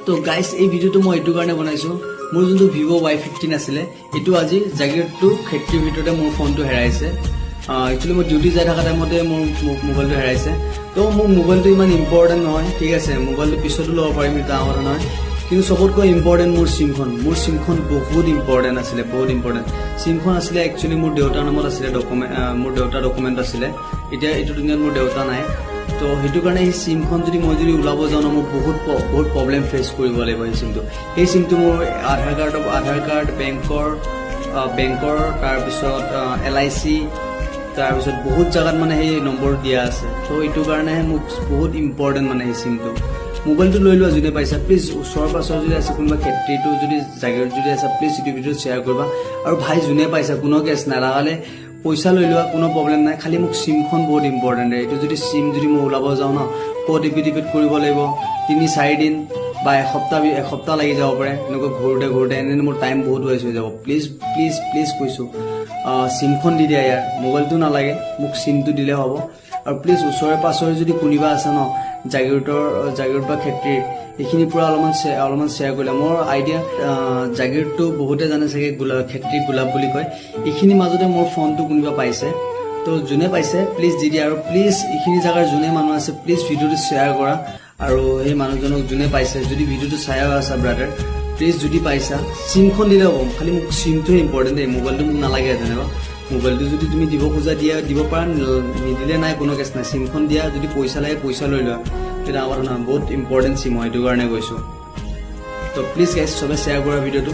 তো গাইস এই ভিডিওটো মই এইটো কাৰণে বনাইছো মোৰ যোনটো Vivo Y15 আছিল এটো আজি জাগিৰটো খেত্ৰীৰ ভিতৰতে মোৰ ফোনটো হেৰাইছে একচুয়ালি মই ডিউটি যাই থকা টাইমতে মোৰ মোবাইলটো হেৰাইছে তো মোৰ মোবাইলটো ইমান ইম্পৰ্টেন্ট নহয় ঠিক আছে মোবাইলটো পিছতো ল'ব পাৰিম এটা কথা নহয় কিন্তু সবতকৈ ইম্পৰ্টেন্ট মোৰ সিমখন বহুত ইম্পৰ্টেন্ট আছিল বহুত ইম্পৰ্টেন্ট সিমখন আছিল একচুয়ালি মোৰ দেউতাৰ নামত আছিল ডকুমেন্ট মোৰ দেউতাৰ ডকুমেন্ট আছিল এতিয়া এইটো দুনিয়াত মোৰ দেউতা নাই তো হেতু কাৰণে এই সিমখন যদি মই যদি উলাব যাও ন মই বহুত প্ৰবলেম ফেস কৰিব লাগিব এই সিমটো মোৰ আধাৰ কাৰ্ড বেংকৰ তাৰ পিছত LIC তাৰ পিছত বহুত জায়গাত মানে এই নম্বৰ দিয়া আছে তো এইটো কাৰণে মোক বহুত ইম্পৰ্টেন্ট মানে এই সিমটো মোবাইলটো লৈ লোৱা যদি পাইছা প্লিজ ওচৰ পাছৰ যদি আছে কোনোবা ক্ষেত্ৰীটো যদি জাগিৰ যদি আছে প্লিজ এই ভিডিও শেয়াৰ কৰিবা আৰু ভাই যোনে পাইছা কোনো কেছ নালাগালে পইচা লৈ লোৱা কোনো প্ৰবলেম নাই খালি মোক সিমখন বহুত ইম্পৰ্টেন্ট এইটো যদি সিম যদি মই উলাব যাও না ৰিপিট কৰিব লাগিব 3-4 দিন বা এসপ্তাহ লাগি যাব পাৰে এনেকৈ ঘূৰতে এনে মোৰ টাইম বহুত ৱেষ্ট হৈ যাব প্লিজ কৈছো সিমখন দি দিয়া ইয়াৰ মোবাইলটো নালাগে মোক সিমটো দিলে হ'ব আৰু প্লিজ ওচৰে পাছৰে যদি কোনিবা আছে ন জাগিৰ বা ক্ষেত্ৰীৰ এইখিনি পুৰা অলপমান শ্বেয়াৰ কৰিলে মোৰ আইডিয়া জাগিৰটো বহুতে জানে চাগে ক্ষেত্ৰী গোলাপ বুলি কয় এইখিনি মাজতে মোৰ ফোনটো কোনিবা পাইছে তো যোনে পাইছে প্লিজ দি দিয়া আৰু প্লিজ এইখিনি জাগাৰ যোনে মানুহ আছে প্লিজ ভিডিওটো শ্বেয়াৰ কৰা আৰু এই মানুহজনক যোনে পাইছে যদি ভিডিওটো চাই আছা ব্ৰাদাৰ প্লিজ যদি পাইছা সিমখন দিলে হ'ব খালি মোক সিমটোৱে ইম্পৰ্টেন্ট এই মোবাইলটো মোক নালাগে যেনেবা মোবাইলটো যদি তুমি দিব খোজা দিয়া দিব পাৰা নিদিলে নাই কোনো কেছ নাই সিমখন দিয়া যদি পইচা লাগে পইচা লৈ লোৱা এটা আমাৰ না বহুত ইম্পৰ্টেন্ট সিম হয় এইটো কাৰণে কৈছো তো প্লিজ গাইজ সবে শ্বেয়াৰ কৰা ভিডিওটো